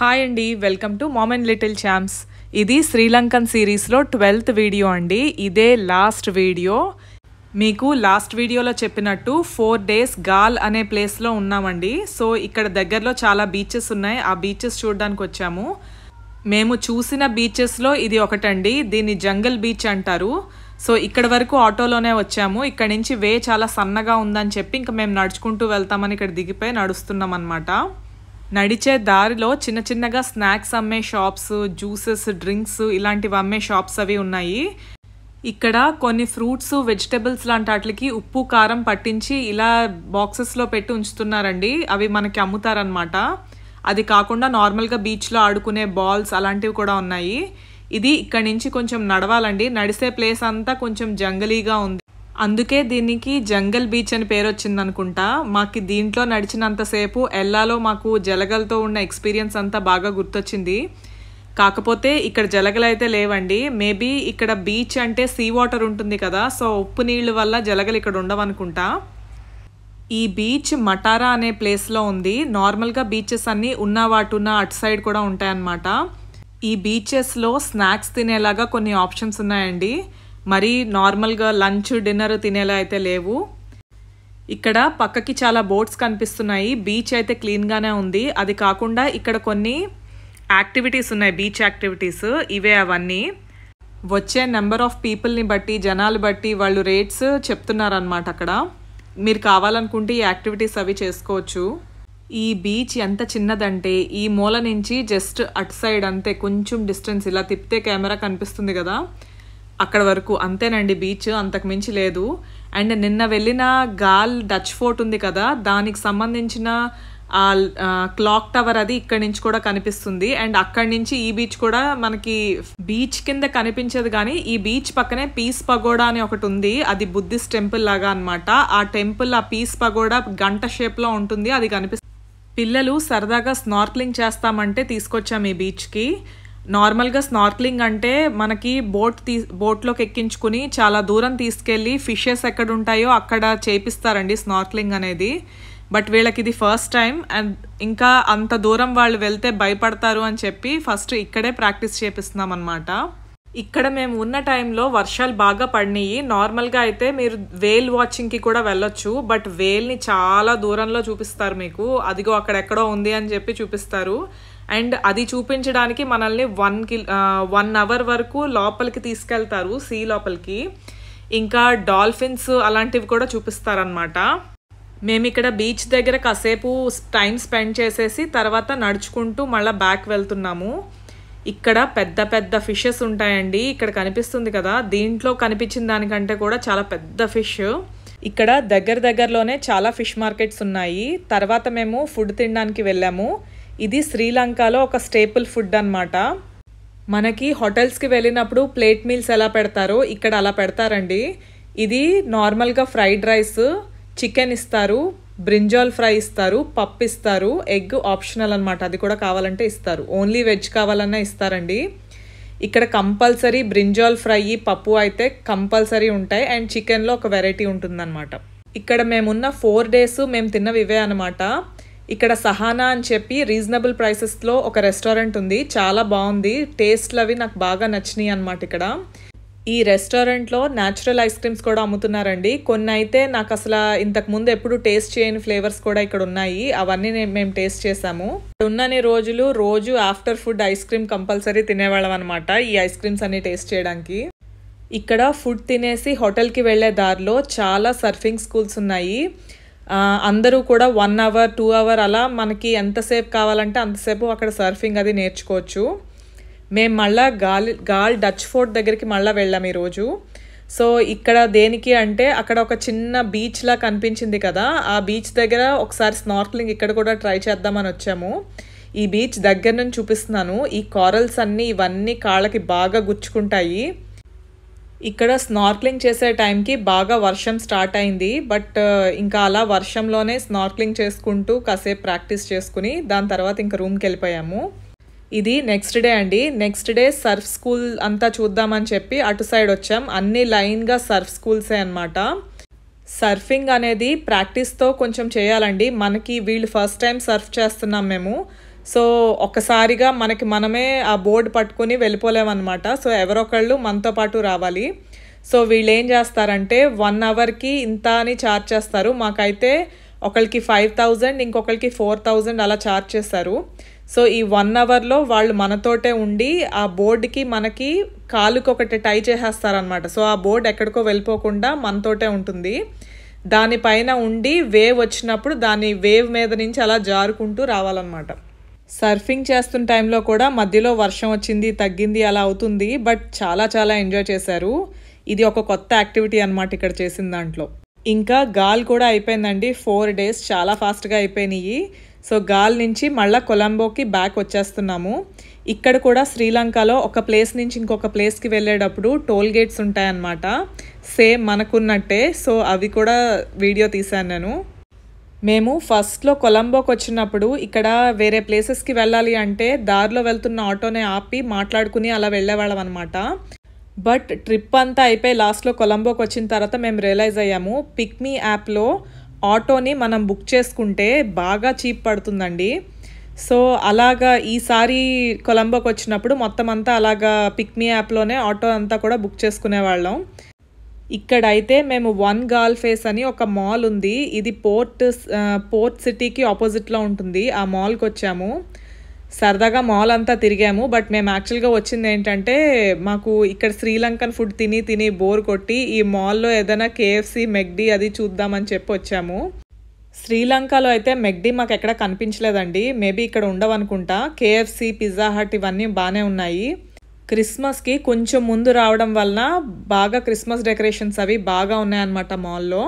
Hi అండి, welcome to mom and little champs. ఇది Sri Lankan సిరీస్లో 12th వీడియో అండి. ఇదే లాస్ట్ వీడియో. మీకు లాస్ట్ వీడియోలో చెప్పినట్టు 4 days గాల్ అనే ప్లేస్లో ఉన్నామండి. సో ఇక్కడ దగ్గరలో చాలా బీచెస్ ఉన్నాయి. ఆ బీచెస్ చూడడానికి వచ్చాము. మేము చూసిన బీచెస్లో ఇది ఒకటండి. దీన్ని జంగల్ బీచ్ అంటారు. సో ఇక్కడ వరకు ఆటోలోనే వచ్చాము. ఇక్కడ నుంచి వే చాలా సన్నగా ఉందని చెప్పి ఇంకా మేము నడుచుకుంటూ వెళ్తామని ఇక్కడ దిగిపోయి నడుస్తున్నాం అన్నమాట. నడిచే దారిలో చిన్న చిన్నగా స్నాక్స్ అమ్మే షాప్స్, జ్యూసెస్, డ్రింక్స్ ఇలాంటివి అమ్మే షాప్స్ అవి ఉన్నాయి. ఇక్కడ కొన్ని ఫ్రూట్స్, వెజిటబుల్స్ లాంటి వాటికి ఉప్పు కారం పట్టించి ఇలా బాక్సెస్లో పెట్టి ఉంచుతున్నారండి. అవి మనకి అమ్ముతారనమాట. అది కాకుండా నార్మల్గా బీచ్లో ఆడుకునే బాల్స్ అలాంటివి కూడా ఉన్నాయి. ఇది ఇక్కడ నుంచి కొంచెం నడవాలండి. నడిసే ప్లేస్ అంతా కొంచెం జంగలీగా ఉంది. అందుకే దీనికి జంగల్ బీచ్ అని పేరు వచ్చింది అనుకుంటా. మాకు దీంట్లో నడిచినంతసేపు ఎల్లాలో మాకు జలగలతో ఉన్న ఎక్స్పీరియన్స్ అంతా బాగా గుర్తొచ్చింది. కాకపోతే ఇక్కడ జలగలు అయితే లేవండి. మేబీ ఇక్కడ బీచ్ అంటే సీ వాటర్ ఉంటుంది కదా, సో ఉప్పు నీళ్ళు వల్ల జలగలు ఇక్కడ ఉండవనుకుంటా. ఈ బీచ్ మటారా అనే ప్లేస్లో ఉంది. నార్మల్గా బీచెస్ అన్నీ ఉన్న వాటున్న అటు సైడ్ కూడా ఉంటాయన్నమాట. ఈ బీచెస్లో స్నాక్స్ తినేలాగా కొన్ని ఆప్షన్స్ ఉన్నాయండి. మరి నార్మల్గా లంచ్, డిన్నర్ తినేలా అయితే లేవు. ఇక్కడ పక్కకి చాలా బోట్స్ కనిపిస్తున్నాయి. బీచ్ అయితే క్లీన్గానే ఉంది. అది కాకుండా ఇక్కడ కొన్ని యాక్టివిటీస్ ఉన్నాయి, బీచ్ యాక్టివిటీస్. ఇవే అవన్నీ వచ్చే నెంబర్ ఆఫ్ పీపుల్ని బట్టి, జనాలు బట్టి వాళ్ళు రేట్స్ చెప్తున్నారనమాట. అక్కడ మీరు కావాలనుకుంటే ఈ యాక్టివిటీస్ అవి చేసుకోవచ్చు. ఈ బీచ్ ఎంత చిన్నదంటే ఈ మూల నుంచి జస్ట్ అటు సైడ్ అంతే, కొంచెం డిస్టెన్స్ ఇలా తిప్పితే కెమెరా కనిపిస్తుంది కదా, అక్కడ వరకు అంతేనండి బీచ్, అంతకు మించి లేదు. అండ్ నిన్న వెళ్ళిన గాల్ డచ్ ఫోర్ట్ ఉంది కదా, దానికి సంబంధించిన క్లాక్ టవర్ అది ఇక్కడి నుంచి కూడా కనిపిస్తుంది. అండ్ అక్కడి నుంచి ఈ బీచ్ కూడా మనకి బీచ్ కింద కనిపించదు, కానీ ఈ బీచ్ పక్కనే పీస్ పగోడా అని ఒకటి ఉంది. అది బుద్ధిస్ట్ టెంపుల్ లాగా అనమాట. ఆ టెంపుల్, ఆ పీస్ పగోడా గంట షేప్లో ఉంటుంది. అది కనిపిస్తుంది. పిల్లలు సరదాగా స్నార్క్లింగ్ చేస్తామంటే తీసుకొచ్చాము ఈ బీచ్కి. నార్మల్గా స్నార్క్లింగ్ అంటే మనకి బోట్లోకి ఎక్కించుకుని చాలా దూరం తీసుకెళ్ళి ఫిషెస్ ఎక్కడ ఉంటాయో అక్కడ చేపిస్తారండి స్నార్క్లింగ్ అనేది. బట్ వీళ్ళకి ఇది ఫస్ట్ టైం. అండ్ ఇంకా అంత దూరం వాళ్ళు వెళ్తే భయపడతారు అని చెప్పి ఫస్ట్ ఇక్కడే ప్రాక్టీస్ చేపిస్తున్నాం అనమాట. ఇక్కడ మేము ఉన్న టైంలో వర్షాలు బాగా పడినాయి. నార్మల్గా అయితే మీరు వేల్ వాచింగ్కి కూడా వెళ్ళొచ్చు, బట్ వేల్ని చాలా దూరంలో చూపిస్తారు మీకు. అదిగో అక్కడెక్కడో ఉంది అని చెప్పి చూపిస్తారు. అండ్ అది చూపించడానికి మనల్ని 1 hour వరకు లోపలికి తీసుకెళ్తారు, సీ లోపలికి. ఇంకా డాల్ఫిన్స్ అలాంటివి కూడా చూపిస్తారనమాట. మేము ఇక్కడ బీచ్ దగ్గర కాసేపు టైం స్పెండ్ చేసేసి తర్వాత నడుచుకుంటూ మళ్ళీ బ్యాక్ వెళ్తున్నాము. ఇక్కడ పెద్ద పెద్ద ఫిషెస్ ఉంటాయండి. ఇక్కడ కనిపిస్తుంది కదా, దీంట్లో కనిపించిన దానికంటే కూడా చాలా పెద్ద ఫిష్. ఇక్కడ దగ్గరలోనే చాలా ఫిష్ మార్కెట్స్ ఉన్నాయి. తర్వాత మేము ఫుడ్ తినడానికి వెళ్ళాము. ఇది శ్రీలంకలో ఒక స్టేపుల్ ఫుడ్ అనమాట. మనకి హోటల్స్కి వెళ్ళినప్పుడు ప్లేట్ మీల్స్ ఎలా పెడతారో ఇక్కడ అలా పెడతారండి. ఇది నార్మల్గా ఫ్రైడ్ రైస్, చికెన్ ఇస్తారు, బ్రింజాల్ ఫ్రై ఇస్తారు, పప్పు ఇస్తారు, ఎగ్ ఆప్షనల్ అనమాట. అది కూడా కావాలంటే ఇస్తారు. ఓన్లీ వెజ్ కావాలన్నా ఇస్తారండి. ఇక్కడ కంపల్సరీ బ్రింజాల్ ఫ్రై, పప్పు అయితే కంపల్సరీ ఉంటాయి. అండ్ చికెన్లో ఒక వెరైటీ ఉంటుందన్నమాట. ఇక్కడ మేమున్న 4 days మేము తిన్నవి ఇవే అనమాట. ఇక్కడ సహానా అని చెప్పి రీజనబుల్ ప్రైసెస్లో ఒక రెస్టారెంట్ ఉంది. చాలా బాగుంది. టేస్ట్లు అవి నాకు బాగా నచ్చినాయి అనమాట. ఇక్కడ ఈ రెస్టారెంట్లో న్యాచురల్ ఐస్ క్రీమ్స్ కూడా అమ్ముతున్నారండి. కొన్ని అయితే నాకు అసలు ఇంతకుముందు ఎప్పుడు టేస్ట్ చేయని ఫ్లేవర్స్ కూడా ఇక్కడ ఉన్నాయి. అవన్నీ మేము టేస్ట్ చేసాము. ఉన్నన్ని రోజు after food ice cream compulsory తినేవాళ్ళం అనమాట, ఈ ఐస్ క్రీమ్స్ అన్ని టేస్ట్ చేయడానికి. ఇక్కడ ఫుడ్ తినేసి హోటల్కి వెళ్ళే దారిలో చాలా సర్ఫింగ్ స్కూల్స్ ఉన్నాయి. అందరూ కూడా 1 hour 2 hour అలా మనకి ఎంతసేపు కావాలంటే అంతసేపు అక్కడ సర్ఫింగ్ అది నేర్చుకోవచ్చు. మేము మళ్ళీ గాల్ డచ్ ఫోర్ట్ దగ్గరికి మళ్ళీ వెళ్ళాము ఈరోజు. సో ఇక్కడ దేనికి అంటే అక్కడ ఒక చిన్న బీచ్లా కనిపించింది కదా, ఆ బీచ్ దగ్గర ఒకసారి స్నార్క్లింగ్ ఇక్కడ కూడా ట్రై చేద్దామని వచ్చాము. ఈ బీచ్ దగ్గర నుంచి చూపిస్తున్నాను. ఈ కారల్స్ అన్నీ ఇవన్నీ కాళ్ళకి బాగా గుచ్చుకుంటాయి. ఇక్కడ స్నార్క్లింగ్ చేసే టైంకి బాగా వర్షం స్టార్ట్ అయింది. బట్ ఇంకా అలా వర్షంలోనే స్నార్క్లింగ్ చేసుకుంటూ కాసేపు ప్రాక్టీస్ చేసుకుని దాని తర్వాత ఇంకా రూమ్కి వెళ్ళిపోయాము. ఇది నెక్స్ట్ డే అండి. నెక్స్ట్ డే సర్ఫ్ స్కూల్ అంతా చూద్దామని చెప్పి అటు సైడ్ వచ్చాం. అన్ని లైన్గా సర్ఫ్ స్కూల్సే అనమాట. సర్ఫింగ్ అనేది ప్రాక్టీస్తో కొంచెం చేయాలండి. మనకి వీళ్ళు ఫస్ట్ టైం సర్ఫ్ చేస్తున్నాం మేము. సో ఒక్కసారిగా మనమే ఆ బోర్డు పట్టుకుని వెళ్ళిపోలేమన్నమాట. సో ఎవరొకళ్ళు మనతో పాటు రావాలి. సో వీళ్ళు ఏం చేస్తారంటే 1 అవర్కి ఇంత అని ఛార్జ్ చేస్తారు. మాకైతే ఒకరికి 5000 ఇంకొకరికి 4000 అలా ఛార్జ్ చేస్తారు. సో ఈ 1 అవర్లో వాళ్ళు మనతోటే ఉండి ఆ బోర్డుకి మనకి కాలుకి ఒకటి టై చేసేస్తారనమాట. సో ఆ బోర్డు ఎక్కడికో వెళ్ళిపోకుండా మనతోటే ఉంటుంది. దానిపైన ఉండి వేవ్ వచ్చినప్పుడు దాని వేవ్ మీద నుంచి అలా జారుకుంటూ రావాలన్నమాట. సర్ఫింగ్ చేస్తున్న టైంలో కూడా మధ్యలో వర్షం వచ్చింది, తగ్గింది, అలా అవుతుంది. బట్ చాలా చాలా ఎంజాయ్ చేశారు. ఇది ఒక కొత్త యాక్టివిటీ అనమాట ఇక్కడ చేసిన దాంట్లో. ఇంకా గాల్ కూడా అయిపోయిందండి. 4 days చాలా ఫాస్ట్గా అయిపోయినాయి. సో గాల్ నుంచి మళ్ళీ కొలంబోకి బ్యాక్ వచ్చేస్తున్నాము. ఇక్కడ కూడా శ్రీలంకలో ఒక ప్లేస్ నుంచి ఇంకొక ప్లేస్కి వెళ్ళేటప్పుడు టోల్ గేట్స్ ఉంటాయన్నమాట, సేమ్ మనకున్నట్టే. సో అవి కూడా వీడియో తీశాను నేను. మేము ఫస్ట్లో కొలంబోకి వచ్చినప్పుడు ఇక్కడ వేరే ప్లేసెస్కి వెళ్ళాలి అంటే దారిలో వెళ్తున్న ఆటోనే ఆపి మాట్లాడుకుని అలా వెళ్ళేవాళ్ళం అనమాట. బట్ ట్రిప్ అంతా అయిపోయి లాస్ట్లో కొలంబోకి వచ్చిన తర్వాత మేము రియలైజ్ అయ్యాము, పిక్మీ యాప్లో ఆటోని మనం బుక్ చేసుకుంటే బాగా చీప్ పడుతుందండి. సో అలాగా ఈసారి కొలంబోకి వచ్చినప్పుడు మొత్తం అంతా అలాగా పిక్మీ యాప్లోనే ఆటో అంతా కూడా బుక్ చేసుకునేవాళ్ళం. ఇక్కడైతే మేము 1 గాల్ ఫేస్ అని ఒక మాల్ ఉంది. ఇది పోర్ట్ సిటీకి ఆపోజిట్లో ఉంటుంది. ఆ మాల్కి వచ్చాము. సరదాగా మాల్ అంతా తిరిగాము. బట్ మేము యాక్చువల్గా వచ్చింది ఏంటంటే, మాకు ఇక్కడ శ్రీలంకన్ ఫుడ్ తిని బోర్ కొట్టి ఈ మాల్లో ఏదైనా KFC, మెక్డీ అది చూద్దామని చెప్పి వచ్చాము. శ్రీలంకలో అయితే మెక్డీ మాకు ఎక్కడ కనిపించలేదండి. మేబీ ఇక్కడ ఉండవనుకుంటా. KFC, పిజ్జా హట్ ఇవన్నీ బాగానే ఉన్నాయి. క్రిస్మస్కి కొంచెం ముందు రావడం వలన బాగా క్రిస్మస్ డెకరేషన్స్ అవి బాగా ఉన్నాయన్నమాట మాల్లో.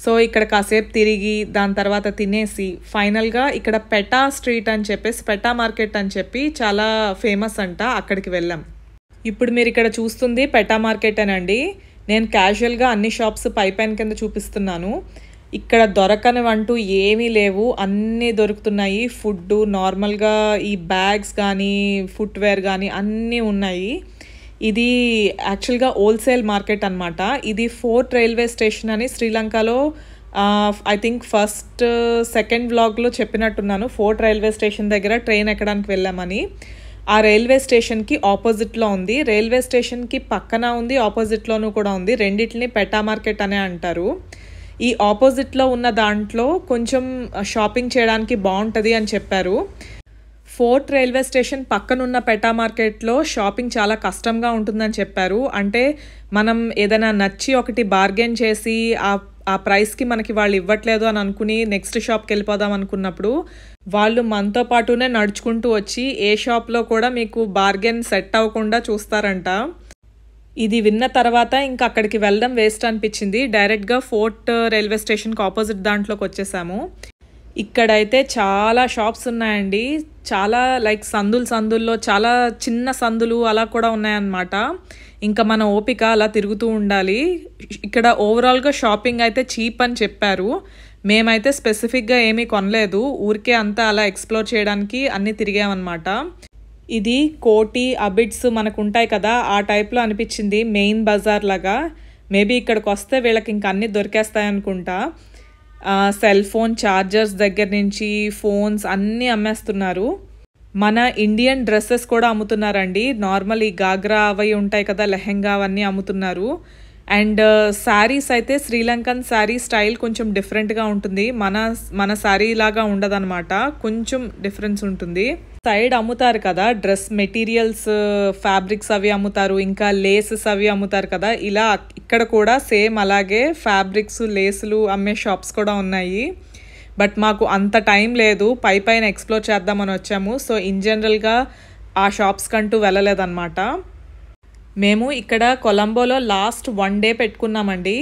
సో ఇక్కడ కాసేపు తిరిగి దాని తర్వాత తినేసి ఫైనల్గా ఇక్కడ పెటా స్ట్రీట్ అని చెప్పేసి పెటా మార్కెట్ అని చెప్పి చాలా ఫేమస్ అంట, అక్కడికి వెళ్ళాం. ఇప్పుడు మీరు ఇక్కడ చూస్తుంది పెటా మార్కెట్ అనండి. నేను క్యాజువల్గా అన్ని షాప్స్ పైపైన కింద చూపిస్తున్నాను. ఇక్కడ దొరకనివంటూ ఏమీ లేవు, అన్నీ దొరుకుతున్నాయి. ఫుడ్ నార్మల్గా ఈ బ్యాగ్స్ కానీ ఫుట్వేర్ కానీ అన్నీ ఉన్నాయి. ఇది యాక్చువల్గా హోల్సేల్ మార్కెట్ అనమాట. ఇది ఫోర్ట్ రైల్వే స్టేషన్ అని శ్రీలంకలో ఐ థింక్ సెకండ్ వ్లాగ్లో చెప్పినట్టున్నాను. ఫోర్ట్ రైల్వే స్టేషన్ దగ్గర ట్రైన్ ఎక్కడానికి వెళ్ళామని. ఆ రైల్వే స్టేషన్కి ఆపోజిట్లో ఉంది. రైల్వే స్టేషన్కి పక్కన ఉంది, ఆపోజిట్లోనూ కూడా ఉంది. రెండింటిని పెటా మార్కెట్ అనే అంటారు. ఈ ఆపోజిట్లో ఉన్న దాంట్లో కొంచెం షాపింగ్ చేయడానికి బాగుంటుంది అని చెప్పారు. ఫోర్ట్ రైల్వే స్టేషన్ పక్కనున్న పెటా మార్కెట్లో షాపింగ్ చాలా కష్టంగా ఉంటుందని చెప్పారు. అంటే మనం ఏదైనా నచ్చి ఒకటి బార్గెన్ చేసి ఆ ప్రైస్కి మనకి వాళ్ళు ఇవ్వట్లేదు అని అనుకుని నెక్స్ట్ షాప్కి వెళ్ళిపోదాం అనుకున్నప్పుడు వాళ్ళు మనతో పాటునే నడుచుకుంటూ వచ్చి ఏ షాప్లో కూడా మీకు బార్గెన్ సెట్ అవ్వకుండా చూస్తారంట. ఇది విన్న తర్వాత ఇంకా అక్కడికి వెళ్ళడం వేస్ట్ అనిపించింది. డైరెక్ట్గా ఫోర్ట్ రైల్వే స్టేషన్కి ఆపోజిట్ దాంట్లోకి వచ్చేసాము. ఇక్కడైతే చాలా షాప్స్ ఉన్నాయండి. చాలా లైక్ సందుల్లో చాలా చిన్న సందులు అలా కూడా ఉన్నాయన్నమాట. ఇంకా మన ఓపిక అలా తిరుగుతూ ఉండాలి. ఇక్కడ ఓవరాల్గా షాపింగ్ అయితే చీప్ అని చెప్పారు. మేమైతే స్పెసిఫిక్గా ఏమీ కొనలేదు, ఊరికే అంతా అలా ఎక్స్ప్లోర్ చేయడానికి అన్నీ తిరిగామన్నమాట. ఇది కోటి అబిడ్స్ మనకు ఉంటాయి కదా, ఆ టైప్లో అనిపించింది, మెయిన్ బజార్ లాగా. మేబీ ఇక్కడికి వస్తే వీళ్ళకి ఇంకా అన్నీ దొరికేస్తాయి అనుకుంటా. సెల్ ఫోన్ ఛార్జర్స్ దగ్గర నుంచి ఫోన్స్ అన్నీ అమ్మేస్తున్నారు. మన ఇండియన్ డ్రెస్సెస్ కూడా అమ్ముతున్నారండి. నార్మల్ ఈ గాగ్రా అవి ఉంటాయి కదా, లెహెంగా అవన్నీ అమ్ముతున్నారు. అండ్ శారీస్ అయితే శ్రీలంకన్ శారీ స్టైల్ కొంచెం డిఫరెంట్గా ఉంటుంది. మన శారీ లాగా ఉండదన్నమాట, కొంచెం డిఫరెన్స్ ఉంటుంది. సైడ్ అమ్ముతారు కదా డ్రెస్ మెటీరియల్స్, ఫ్యాబ్రిక్స్ అవి అమ్ముతారు, ఇంకా లేసెస్ అవి అమ్ముతారు కదా. ఇలా ఇక్కడ కూడా సేమ్ అలాగే ఫ్యాబ్రిక్స్, లేసులు అమ్మే షాప్స్ కూడా ఉన్నాయి. బట్ మాకు అంత టైం లేదు, పైన ఎక్స్ప్లోర్ చేద్దామని వచ్చాము. సో ఇన్ జనరల్గా ఆ షాప్స్ కంటూ వెళ్ళలేదన్నమాట. మేము ఇక్కడ కొలంబోలో లాస్ట్ 1 day పెట్టుకున్నామండి.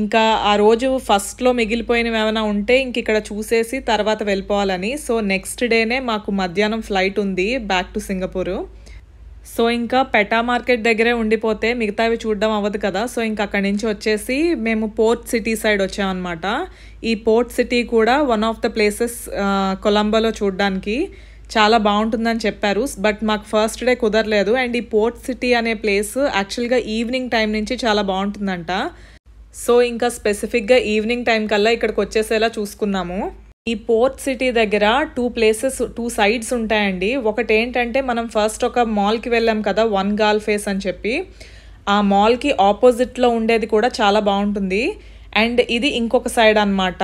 ఇంకా ఆ రోజు ఫస్ట్లో మిగిలిపోయినవి ఏమైనా ఉంటే ఇంక ఇక్కడ చూసేసి తర్వాత వెళ్ళిపోవాలని. సో నెక్స్ట్ డేనే మాకు మధ్యాహ్నం ఫ్లైట్ ఉంది బ్యాక్ టు సింగపూర్. సో ఇంకా పెటా మార్కెట్ దగ్గరే ఉండిపోతే మిగతావి చూడడం అవ్వదు కదా. సో ఇంకా అక్కడి నుంచి వచ్చేసి మేము పోర్ట్ సిటీ సైడ్ వచ్చామన్నమాట. ఈ పోర్ట్ సిటీ కూడా వన్ ఆఫ్ ద ప్లేసెస్ కొలంబోలో చూడడానికి చాలా బాగుంటుందని చెప్పారు. బట్ మాకు ఫస్ట్ డే కుదరలేదు. అండ్ ఈ పోర్ట్ సిటీ అనే ప్లేస్ యాక్చువల్గా ఈవినింగ్ టైం నుంచి చాలా బాగుంటుందంట. సో ఇంకా స్పెసిఫిక్గా ఈవినింగ్ టైం కల్లా ఇక్కడికి వచ్చేసేలా చూసుకున్నాము. ఈ పోర్ట్ సిటీ దగ్గర 2 సైడ్స్ ఉంటాయండి. ఒకటి ఏంటంటే మనం ఫస్ట్ ఒక మాల్కి వెళ్ళాం కదా, వన్ గాల్ ఫేస్ అని చెప్పి, ఆ మాల్కి ఆపోజిట్లో ఉండేది కూడా చాలా బాగుంటుంది. అండ్ ఇది ఇంకొక సైడ్ అన్నమాట.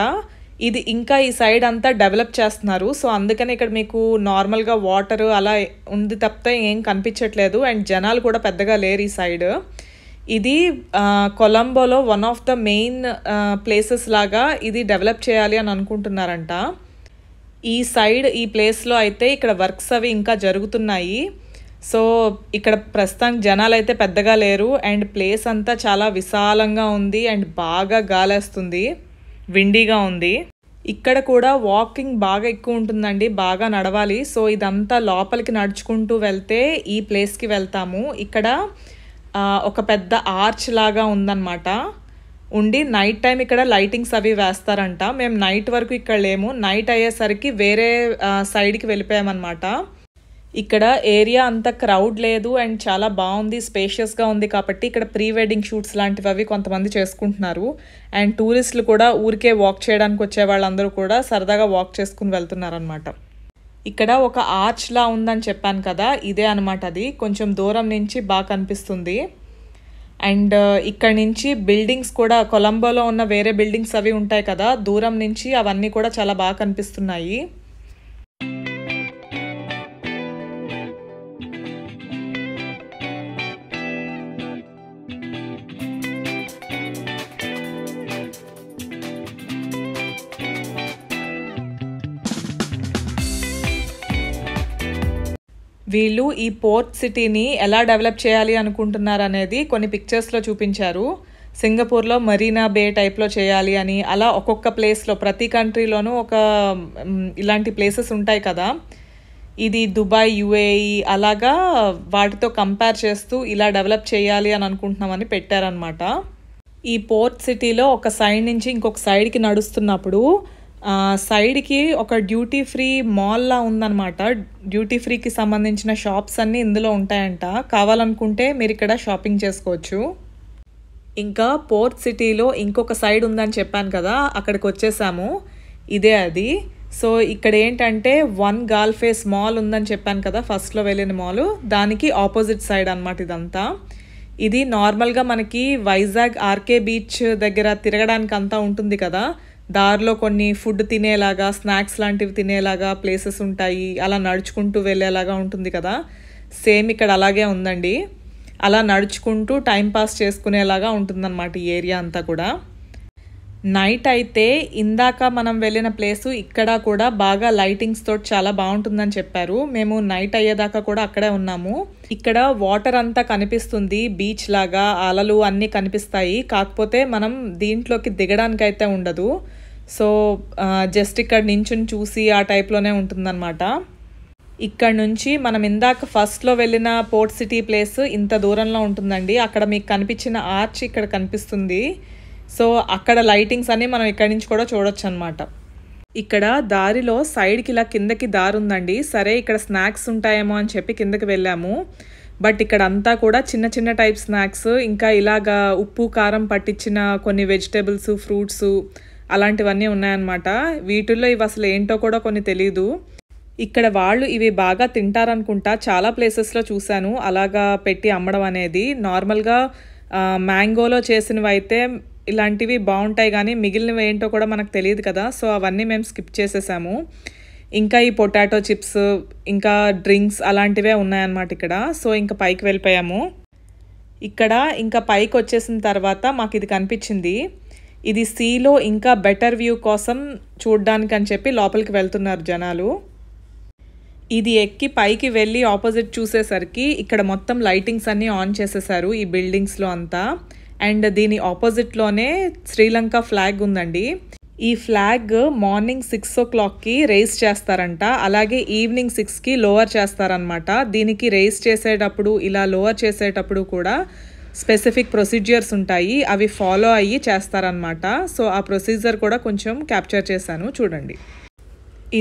ఇది ఇంకా ఈ సైడ్ అంతా డెవలప్ చేస్తున్నారు. సో అందుకని ఇక్కడ మీకు నార్మల్గా వాటర్ అలా ఉంది తప్పితే ఏం కనిపించట్లేదు. అండ్ జనాలు కూడా పెద్దగా లేరు ఈ సైడ్. ఇది కొలంబోలో one of the main places లాగా ఇది డెవలప్ చేయాలి అని అనుకుంటున్నారంట. ఈ సైడ్ ఈ ప్లేస్లో అయితే ఇక్కడ వర్క్స్ అవి ఇంకా జరుగుతున్నాయి. సో ఇక్కడ ప్రస్తుతానికి జనాలు అయితే పెద్దగా లేరు. అండ్ ప్లేస్ అంతా చాలా విశాలంగా ఉంది అండ్ బాగా గాలేస్తుంది, విండీగా ఉంది. ఇక్కడ కూడా వాకింగ్ బాగా ఎక్కువ ఉంటుందండి, బాగా నడవాలి. సో ఇదంతా లోపలికి నడుచుకుంటూ వెళ్తే ఈ ప్లేస్కి వెళ్తాము. ఇక్కడ ఒక పెద్ద ఆర్చ్ లాగా ఉందన్నమాట. ఉండి నైట్ టైం ఇక్కడ లైటింగ్స్ అవి వేస్తారంట. మేము నైట్ వరకు ఇక్కడ లేము, నైట్ అయ్యేసరికి వేరే సైడ్కి వెళ్ళిపోయామన్నమాట. ఇక్కడ ఏరియా అంత క్రౌడ్ లేదు అండ్ చాలా బాగుంది, స్పేషియస్గా ఉంది. కాబట్టి ఇక్కడ ప్రీ వెడ్డింగ్ షూట్స్ లాంటివి అవి కొంతమంది చేసుకుంటున్నారు. అండ్ టూరిస్టులు కూడా ఊరికే వాక్ చేయడానికి వచ్చే వాళ్ళందరూ కూడా సరదాగా వాక్ చేసుకుని వెళ్తున్నారనమాట. ఇక్కడ ఒక ఆర్చ్ లా ఉందని చెప్పాను కదా, ఇదే అనమాట. అది కొంచెం దూరం నుంచి బాగా కనిపిస్తుంది. అండ్ ఇక్కడ నుంచి బిల్డింగ్స్ కూడా, కొలంబోలో ఉన్న వేరే బిల్డింగ్స్ అవి ఉంటాయి కదా, దూరం నుంచి అవన్నీ కూడా చాలా బాగా కనిపిస్తున్నాయి. వీళ్ళు ఈ పోర్ట్ సిటీని ఎలా డెవలప్ చేయాలి అనుకుంటున్నారు అనేది కొన్ని పిక్చర్స్లో చూపించారు. సింగపూర్లో మరీనా బే టైప్లో చేయాలి అని, అలా ఒక్కొక్క ప్లేస్లో ప్రతి కంట్రీలోనూ ఒక ఇలాంటి ప్లేసెస్ ఉంటాయి కదా. ఇది దుబాయ్, యుఏఈ అలాగా వాటితో కంపేర్ చేస్తూ ఇలా డెవలప్ చేయాలి అని అనుకుంటున్నామని పెట్టారనమాట. ఈ పోర్ట్ సిటీలో ఒక సైడ్ నుంచి ఇంకొక సైడ్కి నడుస్తున్నప్పుడు సైడ్కి ఒక డ్యూటీ ఫ్రీ మాల్లా ఉందన్నమాట. డ్యూటీ ఫ్రీకి సంబంధించిన షాప్స్ అన్నీ ఇందులో ఉంటాయంట. కావాలనుకుంటే మీరు ఇక్కడ షాపింగ్ చేసుకోవచ్చు. ఇంకా పోర్ట్ సిటీలో ఇంకొక సైడ్ ఉందని చెప్పాను కదా, అక్కడికి వచ్చేసాము. ఇదే అది. సో ఇక్కడ ఏంటంటే వన్ గాల్ ఫేస్ మాల్ ఉందని చెప్పాను కదా, ఫస్ట్లో వెళ్ళిన మాల్, దానికి ఆపోజిట్ సైడ్ అనమాట ఇదంతా. ఇది నార్మల్గా మనకి వైజాగ్ ఆర్కే బీచ్ దగ్గర తిరగడానికి అంతా ఉంటుంది కదా, దారిలో కొన్ని ఫుడ్ తినేలాగా, స్నాక్స్ లాంటివి తినేలాగా ప్లేసెస్ ఉంటాయి, అలా నడుచుకుంటూ వెళ్ళేలాగా ఉంటుంది కదా, సేమ్ ఇక్కడ అలాగే ఉందండి. అలా నడుచుకుంటూ టైంపాస్ చేసుకునేలాగా ఉంటుందన్నమాట ఈ ఏరియా అంతా కూడా. నైట్ అయితే ఇందాక మనం వెళ్ళిన ప్లేసు ఇక్కడ కూడా బాగా లైటింగ్స్ తోటి చాలా బాగుంటుందని చెప్పారు. మేము నైట్ అయ్యేదాకా కూడా అక్కడే ఉన్నాము. ఇక్కడ వాటర్ అంతా కనిపిస్తుంది, బీచ్ లాగా అలలు అన్నీ కనిపిస్తాయి. కాకపోతే మనం దీంట్లోకి దిగడానికి అయితే ఉండదు. సో జస్ట్ ఇక్కడ నించుని చూసి ఆ టైప్లోనే ఉంటుందన్నమాట. ఇక్కడ నుంచి మనం ఇందాక ఫస్ట్లో వెళ్ళిన పోర్ట్ సిటీ ప్లేస్ ఇంత దూరంలో ఉంటుందండి. అక్కడ మీకు కనిపించిన ఆర్చ్ ఇక్కడ కనిపిస్తుంది. సో అక్కడ లైటింగ్స్ అన్నీ మనం ఇక్కడి నుంచి కూడా చూడొచ్చు అనమాట. ఇక్కడ దారిలో సైడ్కి ఇలా కిందకి దారి ఉందండి. సరే ఇక్కడ స్నాక్స్ ఉంటాయేమో అని చెప్పి కిందకి వెళ్ళాము. బట్ ఇక్కడ అంతా కూడా చిన్న చిన్న టైప్ స్నాక్స్, ఇంకా ఇలాగా ఉప్పు కారం పట్టించిన కొన్ని వెజిటేబుల్స్, ఫ్రూట్స్ అలాంటివన్నీ ఉన్నాయన్నమాట. వీటిల్లో ఇవి అసలు ఏంటో కూడా కొన్ని తెలీదు. ఇక్కడ వాళ్ళు ఇవి బాగా తింటారనుకుంటా, చాలా ప్లేసెస్లో చూశాను అలాగా పెట్టి అమ్మడం అనేది. నార్మల్గా మ్యాంగోలో చేసినవి అయితే ఇలాంటివి బాగుంటాయి, కానీ మిగిలినవి ఏంటో కూడా మనకు తెలియదు కదా. సో అవన్నీ మేము స్కిప్ చేసేసాము. ఇంకా ఈ పొటాటో చిప్స్, ఇంకా డ్రింక్స్ అలాంటివే ఉన్నాయన్నమాట ఇక్కడ. సో ఇంకా పైకి వెళ్ళిపోయాము. ఇక్కడ ఇంకా పైకి వచ్చేసిన తర్వాత మాకు ఇది కనిపించింది. ఇది సీలో ఇంకా బెటర్ వ్యూ కోసం చూడడానికి అని చెప్పి లోపలికి వెళ్తున్నారు జనాలు. ఇది ఎక్కి పైకి వెళ్ళి ఆపోజిట్ చూసేసరికి ఇక్కడ మొత్తం లైటింగ్స్ అన్నీ ఆన్ చేసేసారు ఈ బిల్డింగ్స్లో అంతా. అండ్ దీని ఆపోజిట్లోనే శ్రీలంక ఫ్లాగ్ ఉందండి. ఈ ఫ్లాగ్ మార్నింగ్ 6 o'clockకి రేస్ చేస్తారంట, అలాగే ఈవినింగ్ 6కి లోవర్ చేస్తారనమాట. దీనికి రేస్ చేసేటప్పుడు, ఇలా లోవర్ చేసేటప్పుడు కూడా స్పెసిఫిక్ ప్రొసీజర్స్ ఉంటాయి, అవి ఫాలో అయ్యి చేస్తారనమాట. సో ఆ ప్రొసీజర్ కూడా కొంచెం క్యాప్చర్ చేశాను, చూడండి.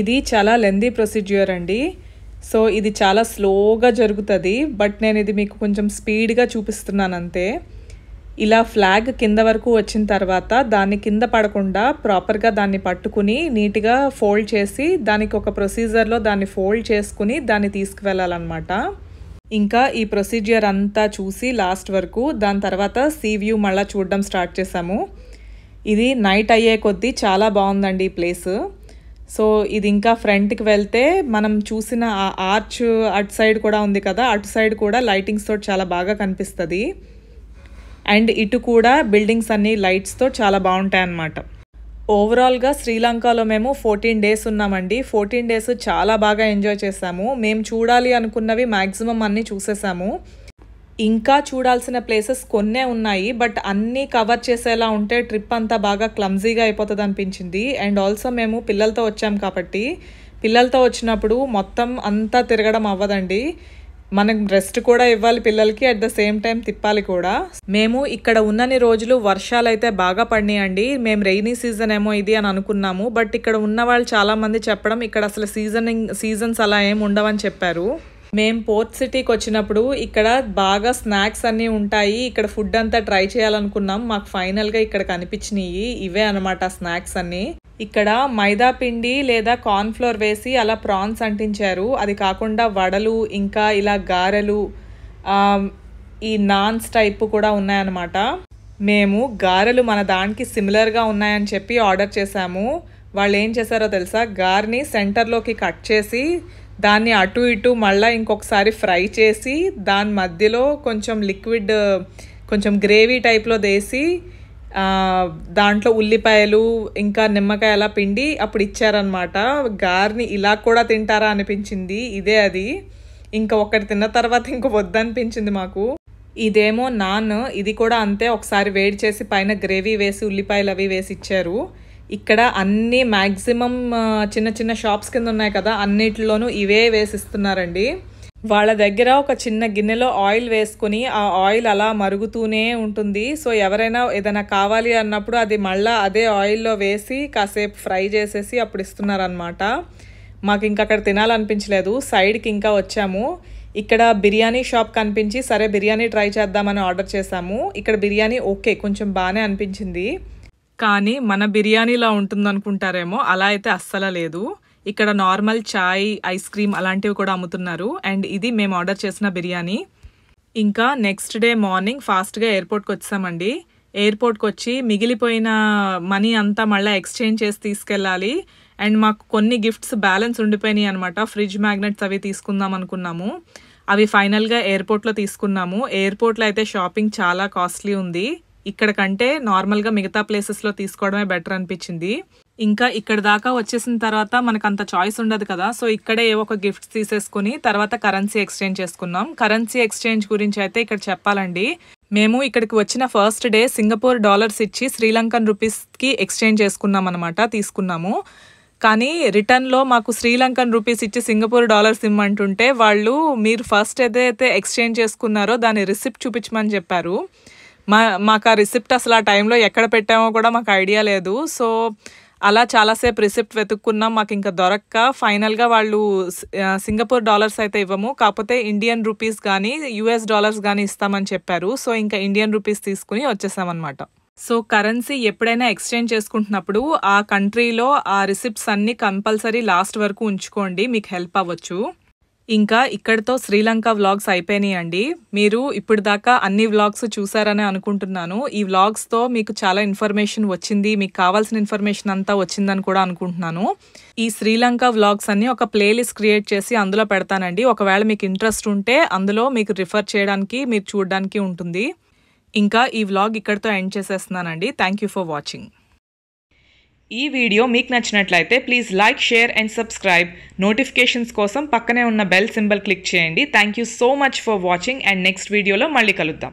ఇది చాలా లెందీ ప్రొసీజర్ అండి. సో ఇది చాలా స్లోగా జరుగుతుంది, బట్ నేను ఇది మీకు కొంచెం స్పీడ్గా చూపిస్తున్నాను అంతే. ఇలా ఫ్లాగ్ కింద వరకు వచ్చిన తర్వాత దాన్ని కింద పడకుండా ప్రాపర్గా దాన్ని పట్టుకుని నీట్గా ఫోల్డ్ చేసి దానికి ఒక ప్రొసీజర్లో దాన్ని ఫోల్డ్ చేసుకుని దాన్ని తీసుకువెళ్ళాలన్నమాట. ఇంకా ఈ ప్రొసీజర్ అంతా చూసి లాస్ట్ వరకు దాని తర్వాత సీ వ్యూ మళ్ళీ చూడడం స్టార్ట్ చేసాము. ఇది నైట్ అయ్యే కొద్దీ చాలా బాగుందండి ఈ ప్లేస్. సో ఇది ఇంకా ఫ్రంట్కి వెళ్తే మనం చూసిన ఆ ఆర్చ్ అటు సైడ్ కూడా ఉంది కదా, అటు సైడ్ కూడా లైటింగ్స్ తోటి చాలా బాగా కనిపిస్తుంది. అండ్ ఇటు కూడా బిల్డింగ్స్ అన్ని లైట్స్తో చాలా బాగుంటాయి అన్నమాట. ఓవరాల్గా శ్రీలంకలో మేము 14 days ఉన్నామండి. 14 days చాలా బాగా ఎంజాయ్ చేసాము. మేము చూడాలి అనుకున్నవి మ్యాక్సిమం అన్నీ చూసేసాము. ఇంకా చూడాల్సిన ప్లేసెస్ కొన్నే ఉన్నాయి, బట్ అన్నీ కవర్ చేసేలా ఉంటే ట్రిప్ అంతా బాగా క్లమ్జీగా అయిపోతుంది అనిపించింది. అండ్ ఆల్సో మేము పిల్లలతో వచ్చాం కాబట్టి పిల్లలతో వచ్చినప్పుడు మొత్తం అంతా తిరగడం అవ్వదండి. మనం రెస్ట్ కూడా ఇవ్వాలి పిల్లలకి, అట్ ద సేమ్ టైం తిప్పాలి కూడా. మేము ఇక్కడ ఉన్నన్ని రోజులు వర్షాలు అయితే బాగా పడినాయండి. మేము రెయినీ సీజన్ ఏమో ఇది అని అనుకున్నాము, బట్ ఇక్కడ ఉన్న వాళ్ళు చాలా మంది చెప్పడం ఇక్కడ అసలు సీజన్స్ అలా ఏమి ఉండవని చెప్పారు. మేము పోర్ట్ సిటీకి వచ్చినప్పుడు ఇక్కడ బాగా స్నాక్స్ అన్నీ ఉంటాయి, ఇక్కడ ఫుడ్ అంతా ట్రై చేయాలనుకున్నాం. మాకు ఫైనల్గా ఇక్కడ కనిపించినాయి ఇవే అనమాట స్నాక్స్ అన్నీ. ఇక్కడ మైదా పిండి లేదా కార్న్ఫ్లోర్ వేసి అలా ప్రాన్స్ అంటించారు. అది కాకుండా వడలు, ఇంకా ఇలా గారెలు, ఈ నాన్స్ టైప్ కూడా ఉన్నాయన్నమాట. మేము గారెలు మన దానికి సిమిలర్గా ఉన్నాయని చెప్పి ఆర్డర్ చేసాము. వాళ్ళు ఏం చేశారో తెలుసా, గారెని సెంటర్లోకి కట్ చేసి దాన్ని అటు ఇటు మళ్ళీ ఇంకొకసారి ఫ్రై చేసి దాని మధ్యలో కొంచెం లిక్విడ్, కొంచెం గ్రేవీ టైప్లో వేసి దాంట్లో ఉల్లిపాయలు ఇంకా నిమ్మకాయ అలా పిండి అప్పుడు ఇచ్చారనమాట. గారెని ఇలా కూడా తింటారా అనిపించింది. ఇదే అది. ఇంకా ఒకటి తిన్న తర్వాత ఇంక వద్దనిపించింది మాకు. ఇదేమో నాన్, ఇది కూడా అంతే, ఒకసారి వేడి చేసి పైన గ్రేవీ వేసి ఉల్లిపాయలు అవి వేసి ఇచ్చారు. ఇక్కడ అన్ని మ్యాక్సిమం చిన్న చిన్న షాప్స్ కింద ఉన్నాయి కదా, అన్నిటిలోనూ ఇవే వేసిస్తున్నారండి. వాళ్ళ దగ్గర ఒక చిన్న గిన్నెలో ఆయిల్ వేసుకుని ఆ ఆయిల్ అలా మరుగుతూనే ఉంటుంది. సో ఎవరైనా ఏదైనా కావాలి అన్నప్పుడు అది మళ్ళీ అదే ఆయిల్లో వేసి కాసేపు ఫ్రై చేసేసి అప్పుడు ఇస్తున్నారనమాట. మాకు ఇంకా అక్కడ తినాలనిపించలేదు, సైడ్కి ఇంకా వచ్చాము. ఇక్కడ బిర్యానీ షాప్ కనిపించి సరే బిర్యానీ ట్రై చేద్దామని ఆర్డర్ చేసాము. ఇక్కడ బిర్యానీ ఓకే, కొంచెం బాగానే అనిపించింది, కానీ మన బిర్యానీలా ఉంటుందనుకుంటారేమో, అలా అయితే అస్సలు లేదు. ఇక్కడ నార్మల్ చాయ్, ఐస్ క్రీమ్ అలాంటివి కూడా అమ్ముతున్నారు. అండ్ ఇది మేము ఆర్డర్ చేసిన బిర్యానీ. ఇంకా నెక్స్ట్ డే మార్నింగ్ ఫాస్ట్గా ఎయిర్పోర్ట్కి వచ్చామండి. ఎయిర్పోర్ట్కి వచ్చి మిగిలిపోయిన మనీ అంతా మళ్ళీ ఎక్స్చేంజ్ చేసి తీసుకెళ్ళాలి. అండ్ మాకు కొన్ని గిఫ్ట్స్ బ్యాలెన్స్ ఉండిపోయినాయి అనమాట. ఫ్రిడ్జ్ మ్యాగ్నెట్స్ అవి తీసుకుందాం అనుకున్నాము, అవి ఫైనల్గా ఎయిర్పోర్ట్లో తీసుకున్నాము. ఎయిర్పోర్ట్లో అయితే షాపింగ్ చాలా కాస్ట్లీ ఉంది. ఇక్కడ కంటే నార్మల్గా మిగతా ప్లేసెస్లో తీసుకోవడమే బెటర్ అనిపించింది. ఇంకా ఇక్కడ దాకా వచ్చేసిన తర్వాత మనకు అంత చాయిస్ ఉండదు కదా, సో ఇక్కడే ఏవో ఒక గిఫ్ట్స్ తీసేసుకుని తర్వాత కరెన్సీ ఎక్స్చేంజ్ చేసుకున్నాం. కరెన్సీ ఎక్స్చేంజ్ గురించి అయితే ఇక్కడ చెప్పాలండి, మేము ఇక్కడికి వచ్చిన ఫస్ట్ డే సింగపూర్ డాలర్స్ ఇచ్చి శ్రీలంకన్ రూపీస్కి ఎక్స్చేంజ్ చేసుకున్నాం అనమాట, తీసుకున్నాము. కానీ రిటర్న్లో మాకు శ్రీలంకన్ రూపీస్ ఇచ్చి సింగపూర్ డాలర్స్ ఇమ్మంటుంటే వాళ్ళు మీరు ఫస్ట్ ఏదైతే ఎక్స్చేంజ్ చేసుకున్నారో దాని రిసిప్ట్ చూపించమని చెప్పారు. మాకు ఆ రిసిప్ట్ అసలు ఆ టైంలో ఎక్కడ పెట్టామో కూడా మాకు ఐడియా లేదు. సో అలా చాలాసేపు రిసిప్ట్ వెతుక్కున్నాం, మాకు ఇంకా దొరక్క ఫైనల్గా వాళ్ళు సింగపూర్ డాలర్స్ అయితే ఇవ్వము, కాకపోతే ఇండియన్ రూపీస్ కానీ యుఎస్ డాలర్స్ కానీ ఇస్తామని చెప్పారు. సో ఇంకా ఇండియన్ రూపీస్ తీసుకుని వచ్చేసామన్నమాట. సో కరెన్సీ ఎప్పుడైనా ఎక్స్చేంజ్ చేసుకుంటున్నప్పుడు ఆ కంట్రీలో ఆ రిసిప్ట్స్ అన్ని కంపల్సరీ లాస్ట్ వరకు ఉంచుకోండి, మీకు హెల్ప్ అవ్వచ్చు. ఇంకా ఇక్కడితో శ్రీలంక వ్లాగ్స్ అయిపోయినాయండి. మీరు ఇప్పుడు దాకా అన్ని వ్లాగ్స్ చూసారని అనుకుంటున్నాను. ఈ వ్లాగ్స్తో మీకు చాలా ఇన్ఫర్మేషన్ వచ్చింది, మీకు కావాల్సిన ఇన్ఫర్మేషన్ అంతా వచ్చిందని కూడా అనుకుంటున్నాను. ఈ శ్రీలంక వ్లాగ్స్ అన్ని ఒక ప్లేలిస్ట్ క్రియేట్ చేసి అందులో పెడతానండి. ఒకవేళ మీకు ఇంట్రెస్ట్ ఉంటే అందులో మీకు రిఫర్ చేయడానికి, మీరు చూడడానికి ఉంటుంది. ఇంకా ఈ వ్లాగ్ ఇక్కడితో ఎండ్ చేసేస్తున్నానండి. Thank you for watching. ఈ వీడియో మీకు నచ్చినట్లయితే please like, share and subscribe. Notifications కోసం పక్కనే ఉన్న బెల్ సింబల్ క్లిక్ చేయండి. Thank you so much for watching and next వీడియోలో మళ్ళీ కలుద్దాం.